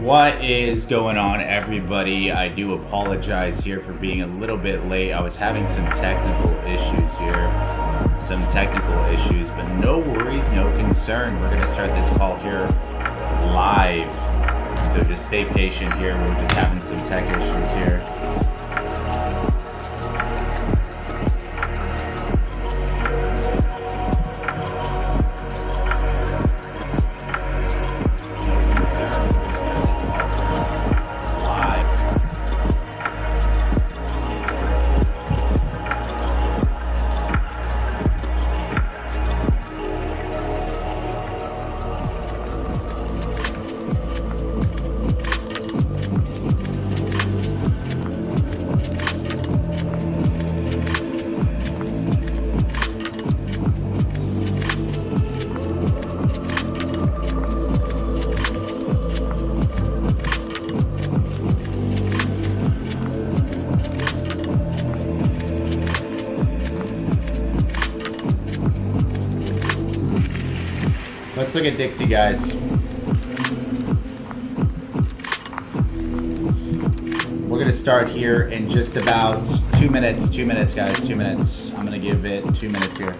What is going on, everybody? I do apologize here for being a little bit late. I was having some technical issues here. But no worries, no concern. We're going to start this call here live. So just stay patient here. We're just having some tech issues here. Let's look at Dixie, guys. We're going to start here in just about 2 minutes. 2 minutes, guys. 2 minutes. I'm going to give it 2 minutes here.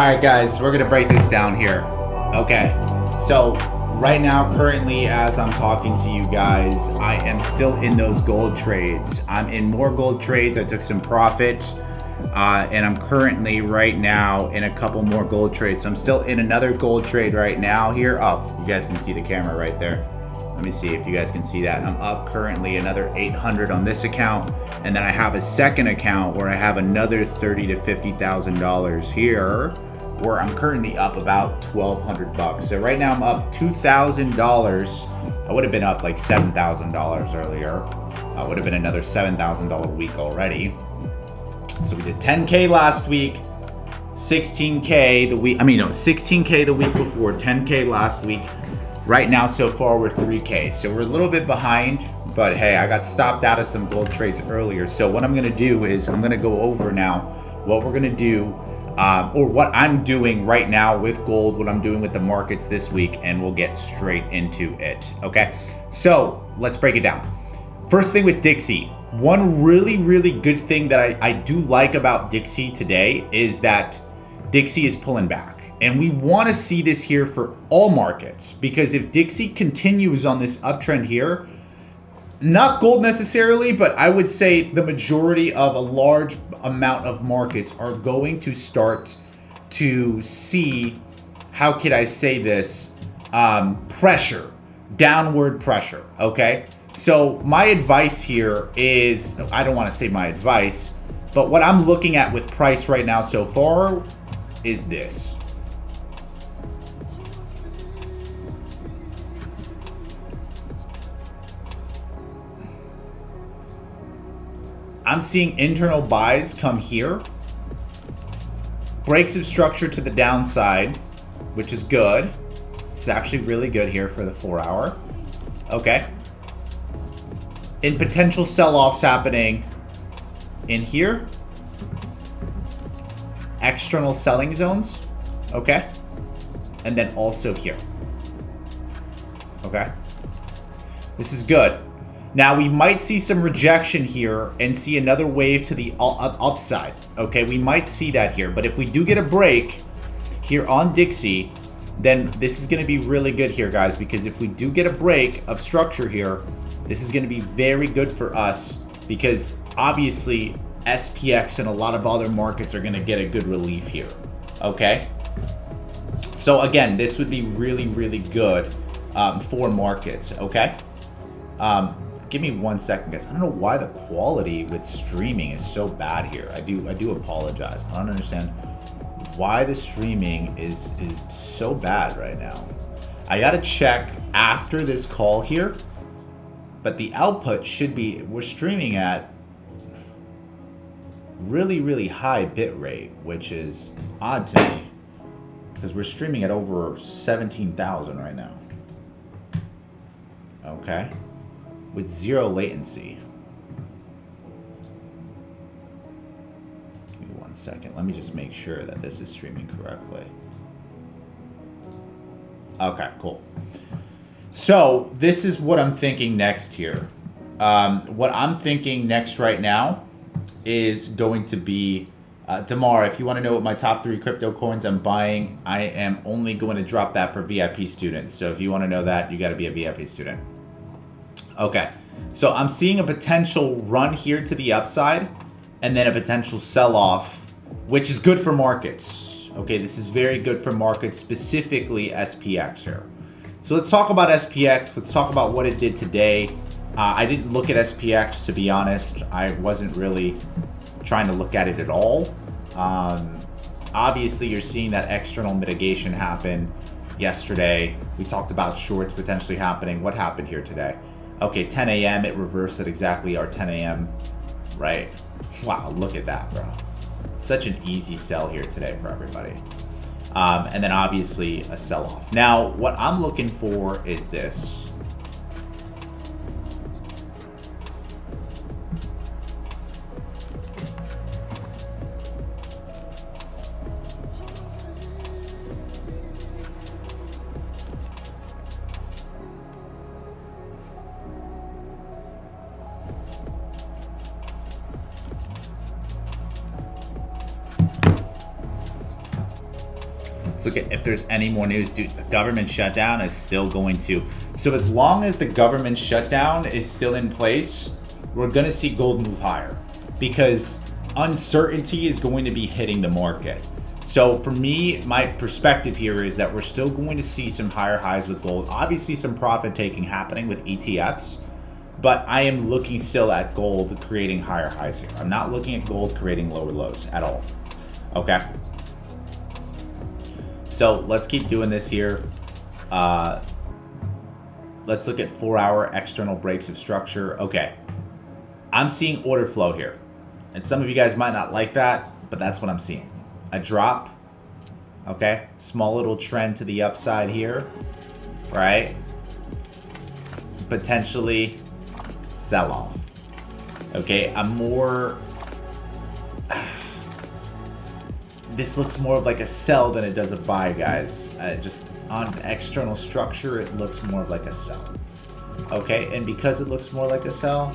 right, guys, we're gonna break this down here. Okay, so right now, currently, as I'm talking to you guys, I am still in those gold trades. I'm in more gold trades. I took some profit, and I'm currently right now in a couple more gold trades. So I'm still in another gold trade right now here. Oh, you guys can see the camera right there. Let me see if you guys can see that. I'm up currently another 800 on this account, and then I have a second account where I have another $30,000 to $50,000 here, where I'm currently up about 1,200 bucks. So right now I'm up $2,000. I would have been up like $7,000 earlier. Would have been another $7,000 week already. So we did 10K last week, 16K the week. 16K the week before, 10K last week. Right now, so far, we're 3K. So we're a little bit behind, but hey, I got stopped out of some gold trades earlier. So what I'm gonna do is I'm gonna go over now what we're gonna do, or what I'm doing right now with gold, what I'm doing with the markets this week, and we'll get straight into it, okay? So let's break it down. First thing with Dixie. One really, really good thing that I do like about Dixie today is that Dixie is pulling back. And we want to see this here for all markets, because if Dixie continues on this uptrend here, not gold necessarily, but I would say the majority of a large amount of markets are going to start to see, how could I say this, pressure, downward pressure, okay? So my advice here is, I don't want to say my advice, but what I'm looking at with price right now so far is this. I'm seeing internal buys come here. Breaks of structure to the downside, which is good. It's actually really good here for the 4 hour. Okay. And potential sell-offs happening in here. External selling zones. Okay. And then also here. Okay. This is good. Now, we might see some rejection here and see another wave to the upside. Okay, we might see that here. But if we do get a break here on Dixie, then this is going to be really good here, guys. Because if we do get a break of structure here, this is going to be very good for us. Because obviously, SPX and a lot of other markets are going to get a good relief here. Okay? So again, this would be really, really good for markets. Okay? Give me 1 second, guys. I don't know why the quality with streaming is so bad here. I do apologize. I don't understand why the streaming is so bad right now. I gotta check after this call here, but the output should be, we're streaming at really, really high bit rate, which is odd to me because we're streaming at over 17,000 right now. Okay. With zero latency. Give me 1 second. Let me just make sure that this is streaming correctly. Okay, cool. So this is what I'm thinking next here. What I'm thinking next right now is going to be tomorrow. If you want to know what my top 3 crypto coins I'm buying, I am only going to drop that for VIP students. So if you want to know that, you got to be a VIP student. Okay, so I'm seeing a potential run here to the upside and then a potential sell-off, which is good for markets. Okay, this is very good for markets, specifically SPX here. So let's talk about SPX. Let's talk about what it did today. I didn't look at SPX, to be honest. I wasn't really trying to look at it at all. Obviously, you're seeing that external mitigation happen yesterday. We talked about shorts potentially happening. What happened here today? Okay, 10 a.m. it reversed at exactly our 10 a.m. right? Wow, look at that, bro. Such an easy sell here today for everybody. And then obviously a sell-off. Now, what I'm looking for is this. Let's look at if there's any more news. Dude, the government shutdown is still going to. So as long as the government shutdown is still in place, we're going to see gold move higher because uncertainty is going to be hitting the market. So for me, my perspective here is that we're still going to see some higher highs with gold. Obviously some profit taking happening with ETFs, but I am looking still at gold creating higher highs here. I'm not looking at gold creating lower lows at all. Okay. So let's keep doing this here. Let's look at 4-hour external breaks of structure. Okay. I'm seeing order flow here. And some of you guys might not like that, but that's what I'm seeing. A drop. Okay. Small little trend to the upside here. Right? Potentially sell off. Okay. I'm more... This looks more of like a sell than it does a buy, guys. Just on external structure, it looks more of like a sell. Okay, and because it looks more like a sell,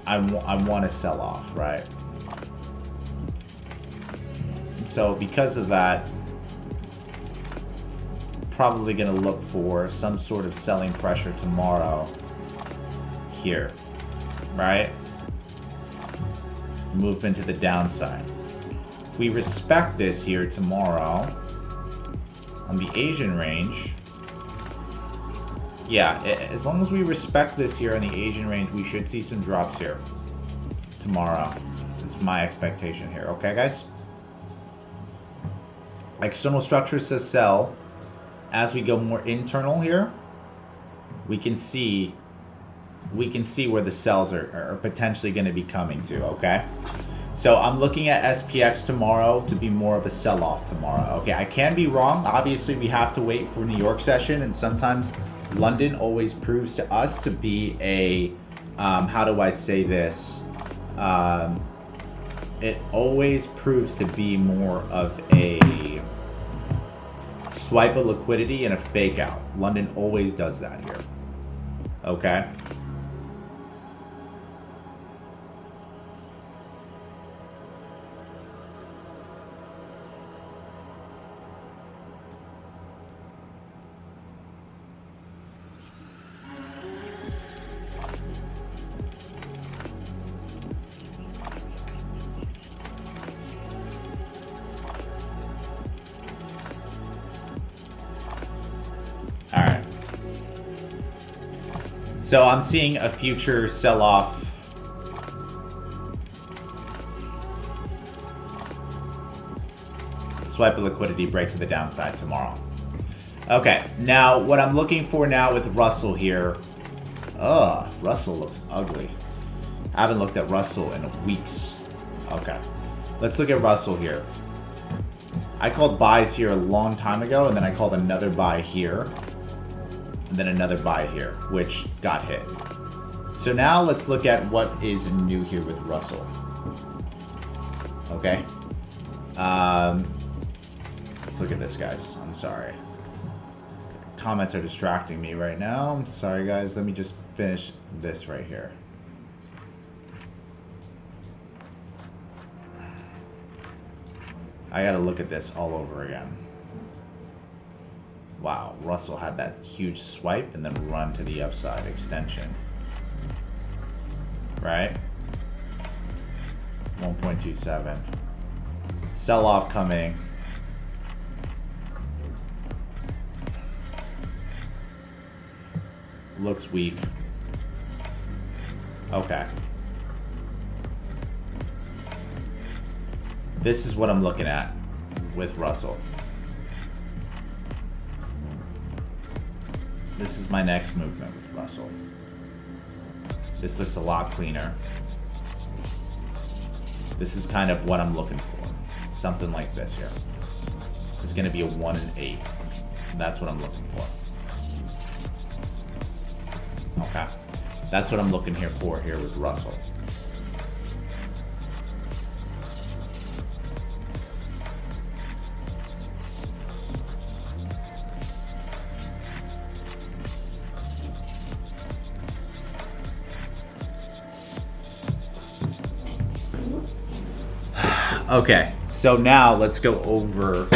I want to sell off, right? So because of that, probably going to look for some sort of selling pressure tomorrow here, right? Movement to the downside. If we respect this here tomorrow on the Asian range, yeah, as long as we respect this here on the Asian range, we should see some drops here tomorrow. This is my expectation here. Okay, guys? External structure says sell. As we go more internal here, we can see where the sells are potentially going to be coming to, okay? So I'm looking at SPX tomorrow to be more of a sell-off tomorrow, okay? I can be wrong. Obviously, we have to wait for New York session, and sometimes London always proves to us to be a, how do I say this? It always proves to be more of a swipe of liquidity and a fake out. London always does that here, okay? So I'm seeing a future sell-off. Swipe of liquidity break to the downside tomorrow. Okay, now what I'm looking for now with Russell here. Russell looks ugly. I haven't looked at Russell in weeks. Okay, let's look at Russell here. I called buys here a long time ago, and then I called another buy here. And then another buy here, which got hit. So now let's look at what is new here with Russell. Okay. Let's look at this, guys. I'm sorry. Comments are distracting me right now. I'm sorry, guys. Let me just finish this right here. I gotta look at this all over again. Wow, Russell had that huge swipe and then run to the upside extension. Right? 1.27. Sell-off coming. Looks weak. Okay. This is what I'm looking at with Russell. This is my next movement with Russell. This looks a lot cleaner. This is kind of what I'm looking for. Something like this here. It's going to be a 1 and 8. That's what I'm looking for. Okay. That's what I'm looking for here with Russell. Okay, So now let's go over,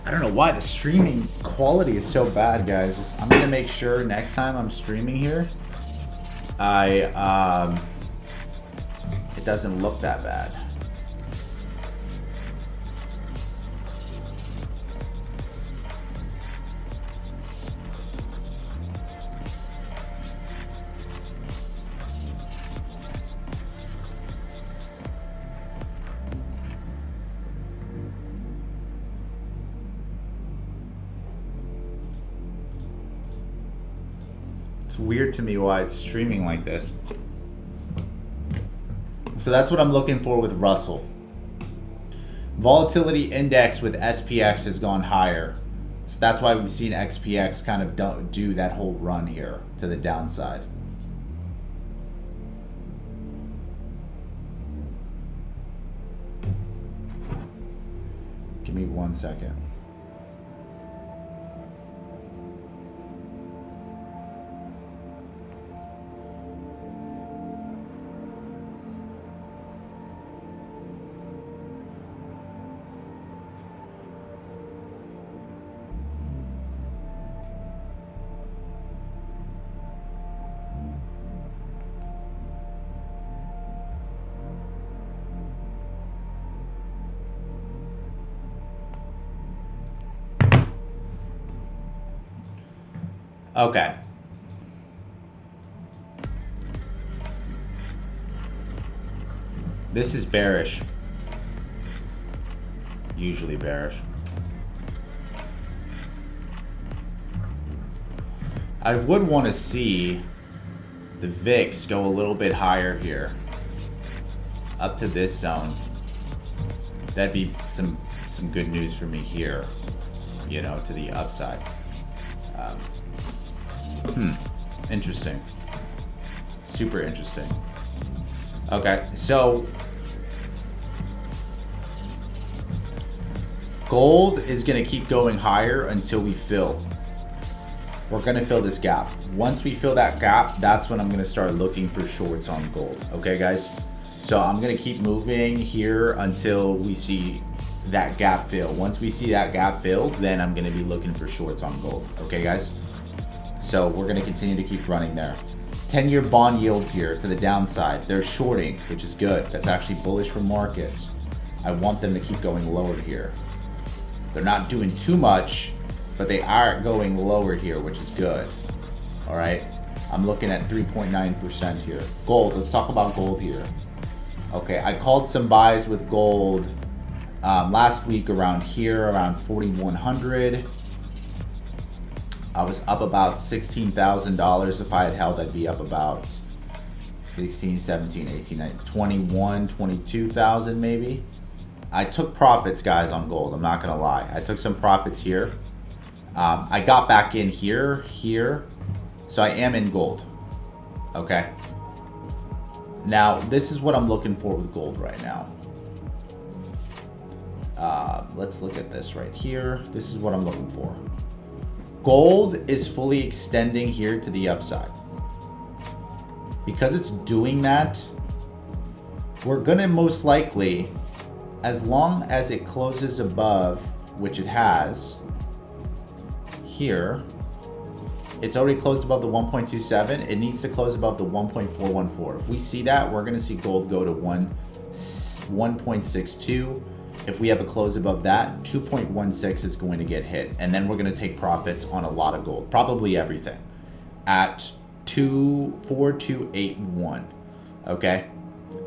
I don't know why the streaming quality is so bad, guys. I'm gonna make sure next time I'm streaming here, it doesn't look that bad. It's weird to me why it's streaming like this. So that's what I'm looking for with Russell. Volatility index with SPX has gone higher. So that's why we've seen XPX kind of do that whole run here to the downside. Give me 1 second. Okay. This is bearish. Usually bearish. I would want to see the VIX go a little bit higher here. Up to this zone. That'd be some good news for me here. You know, to the upside. Interesting. Super interesting. Okay, so gold is going to keep going higher until we fill. We're going to fill this gap. Once we fill that gap, that's when I'm going to start looking for shorts on gold. Okay, guys? So I'm going to keep moving here until we see that gap fill. Once we see that gap filled, then I'm going to be looking for shorts on gold. Okay, guys? So we're going to continue to keep running there. 10-year bond yields here to the downside. They're shorting, which is good. That's actually bullish for markets. I want them to keep going lower here. They're not doing too much, but they are going lower here, which is good. All right. I'm looking at 3.9% here. Gold. Let's talk about gold here. Okay. I called some buys with gold last week around here, around 4,100. I was up about $16,000. If I had held, I'd be up about 16, 17, 18, 19, 21, 22,000 maybe. I took profits, guys, on gold. I'm not going to lie. I took some profits here. I got back in here. So I am in gold. Okay. Now, this is what I'm looking for with gold right now. Let's look at this right here. This is what I'm looking for. Gold is fully extending here to the upside. Because it's doing that, we're going to most likely, as long as it closes above, which it has, here, it's already closed above the 1.27. It needs to close above the 1.414. If we see that, we're going to see gold go to 1.62. If we have a close above that, 2.16 is going to get hit. And then we're going to take profits on a lot of gold, probably everything, at 24281. Okay.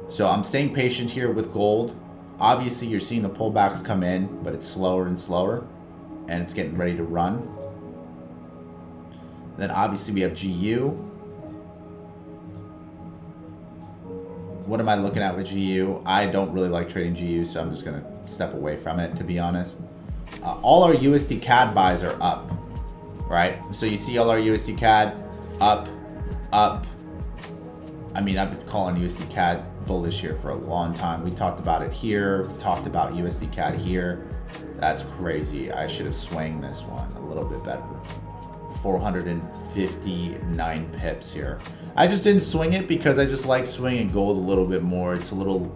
So I'm staying patient here with gold. Obviously, you're seeing the pullbacks come in, but it's slower and slower, and it's getting ready to run. Then obviously we have GU. What am I looking at with GU? I don't really like trading GU, so I'm just going to step away from it, to be honest. All our USD CAD buys are up, right? So you see all our USD CAD up. I mean, I've been calling USD CAD bullish here for a long time. We talked about it here. We talked about USD CAD here. That's crazy. I should have swung this one a little bit better. 459 pips here. I just didn't swing it because I just like swinging gold a little bit more. It's a little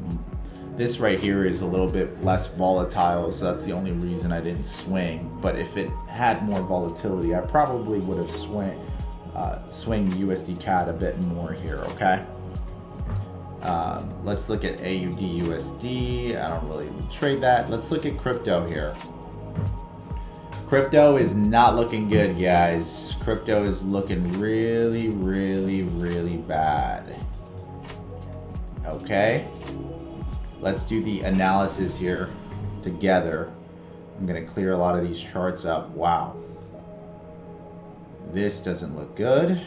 This right here is a little bit less volatile, so that's the only reason I didn't swing. But if it had more volatility, I probably would have swing USD CAD a bit more here, okay? Let's look at AUD USD. I don't really trade that. Let's look at crypto here. Crypto is not looking good, guys. Crypto is looking really, really, really bad. Okay? Let's do the analysis here together. I'm going to clear a lot of these charts up. Wow. This doesn't look good.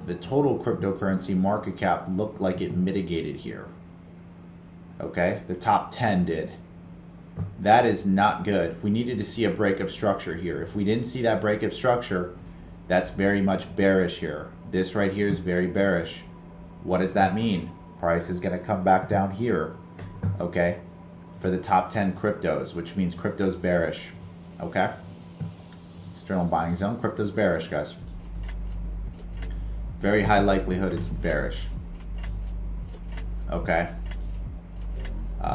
The total cryptocurrency market cap looked like it mitigated here. Okay? The top 10 did. That is not good. We needed to see a break of structure here. If we didn't see that break of structure, that's very much bearish here. This right here is very bearish. What does that mean? Price is going to come back down here, okay, for the top 10 cryptos, which means crypto's bearish, okay? External buying zone, crypto's bearish, guys. Very high likelihood it's bearish, okay?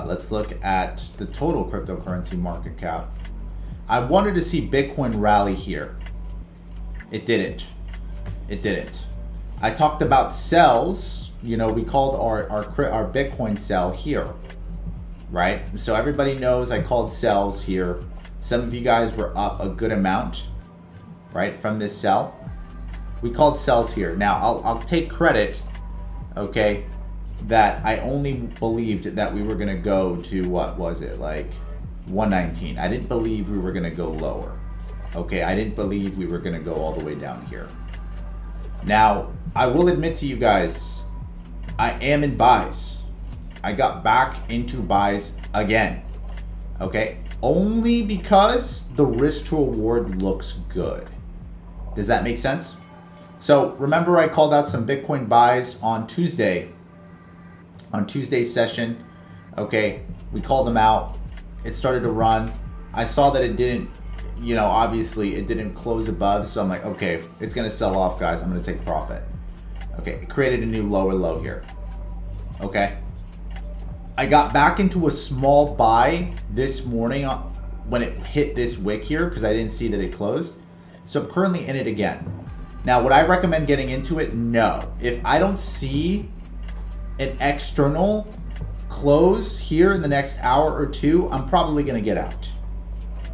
Let's look at the total cryptocurrency market cap. I wanted to see Bitcoin rally here. It didn't. It didn't. I talked about sells. You know, we called our Bitcoin sell here, right? So everybody knows I called sells here. Some of you guys were up a good amount, right, from this sell. We called sells here. Now, I'll take credit, okay, that I only believed that we were going to go to, what was it, like 119. I didn't believe we were going to go lower, okay? I didn't believe we were going to go all the way down here. Now, I will admit to you guys, I am in buys. I got back into buys again, okay? Only because the risk to reward looks good. Does that make sense? So remember I called out some Bitcoin buys on Tuesday, on Tuesday's session, okay? We called them out. It started to run. I saw that it didn't, you know, obviously it didn't close above, so I'm like, okay, it's gonna sell off, guys. I'm gonna take profit. Okay, it created a new lower low here. Okay. I got back into a small buy this morning when it hit this wick here because I didn't see that it closed. So I'm currently in it again. Now, would I recommend getting into it? No. If I don't see an external close here in the next hour or two, I'm probably going to get out.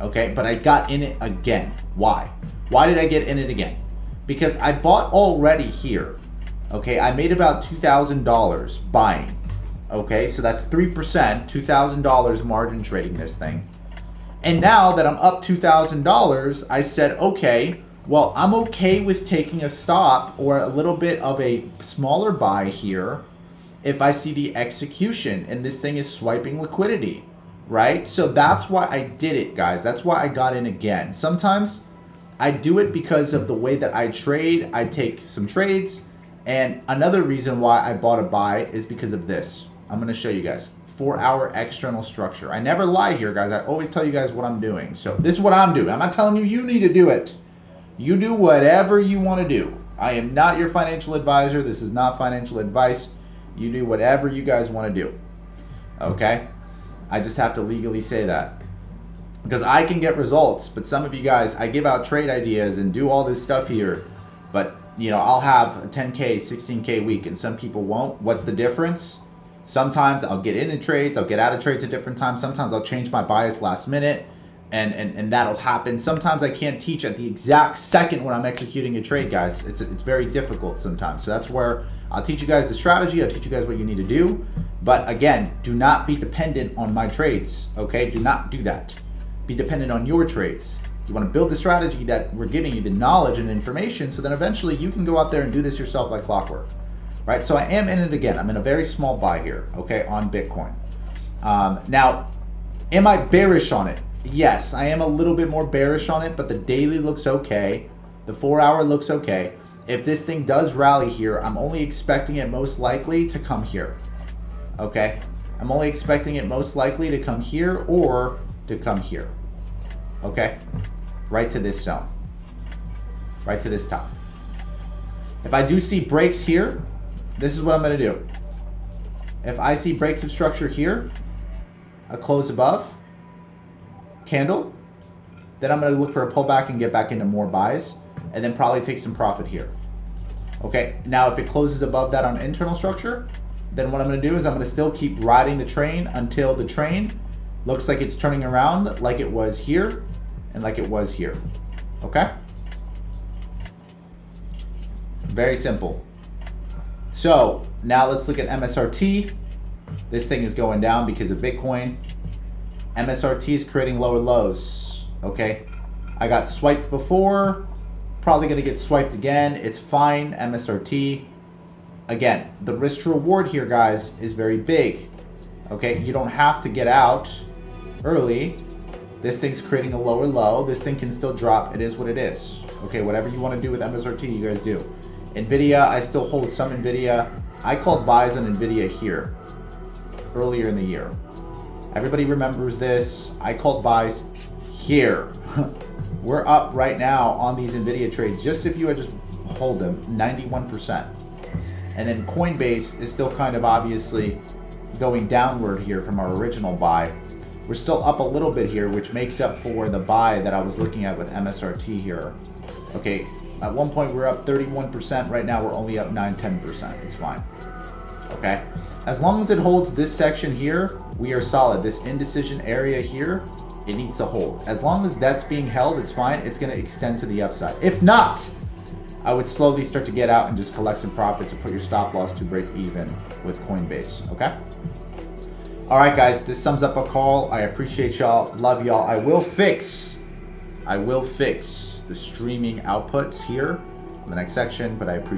Okay, but I got in it again. Why? Why did I get in it again? Because I bought already here. Okay, I made about $2,000 buying. Okay, so that's 3%, $2,000 margin trading this thing. And now that I'm up $2,000, I said, okay, well, I'm okay with taking a stop or a little bit of a smaller buy here if I see the execution and this thing is swiping liquidity, right? So that's why I did it, guys. That's why I got in again. Sometimes I do it because of the way that I trade. I take some trades. And another reason why I bought a buy is because of this. I'm going to show you guys. 4-hour external structure. I never lie here, guys. I always tell you guys what I'm doing. So this is what I'm doing. I'm not telling you you need to do it. You do whatever you want to do. I am not your financial advisor. This is not financial advice. You do whatever you guys want to do. Okay? I just have to legally say that. Because I can get results, but some of you guys, I give out trade ideas and do all this stuff here, but you know, I'll have a 10K, 16K week and some people won't. What's the difference? Sometimes I'll get into trades, I'll get out of trades at different times. Sometimes I'll change my bias last minute and that'll happen. Sometimes I can't teach at the exact second when I'm executing a trade, guys. It's very difficult sometimes. So that's where I'll teach you guys the strategy. I'll teach you guys what you need to do. But again, do not be dependent on my trades, okay? Do not do that. Be dependent on your trades. You want to build the strategy that we're giving you, the knowledge and information, so then eventually you can go out there and do this yourself like clockwork, right? So I am in it again. I'm in a very small buy here, okay, on Bitcoin. Now, am I bearish on it? Yes, I am a little bit more bearish on it, but the daily looks okay. The 4-hour looks okay. If this thing does rally here, I'm only expecting it most likely to come here, okay? I'm only expecting it most likely to come here or to come here, okay? Right to this zone, right to this top. If I do see breaks here, this is what I'm gonna do. If I see breaks of structure here, a close above, candle, then I'm going to look for a pullback and get back into more buys, and then probably take some profit here. Okay, now if it closes above that on internal structure, then what I'm going to do is I'm going to still keep riding the train until the train looks like it's turning around like it was here and like it was here. Okay? Very simple. So now let's look at MSRT. This thing is going down because of Bitcoin. MSRT is creating lower lows. Okay? I got swiped before. Probably going to get swiped again. It's fine. MSRT. Again, the risk to reward here, guys, is very big. Okay? You don't have to get out early. This thing's creating a lower low. This thing can still drop. It is what it is. Okay? Whatever you want to do with MSRT, you guys do. NVIDIA, I still hold some NVIDIA. I called buys on NVIDIA here earlier in the year. Everybody remembers this. I called buys here. We're up right now on these NVIDIA trades. Just if you had just hold them, 91%. And then Coinbase is still kind of obviously going downward here from our original buy. We're still up a little bit here, which makes up for the buy that I was looking at with MSRT here. Okay, at one point we were up 31%. Right now we're only up 9-10%. It's fine. Okay, as long as it holds this section here, we are solid. This indecision area here, it needs to hold. As long as that's being held, it's fine. It's going to extend to the upside. If not, I would slowly start to get out and just collect some profits and put your stop loss to break even with Coinbase. Okay? All right, guys, this sums up a call. I appreciate y'all. Love y'all. I will fix the streaming outputs here in the next section, but I appreciate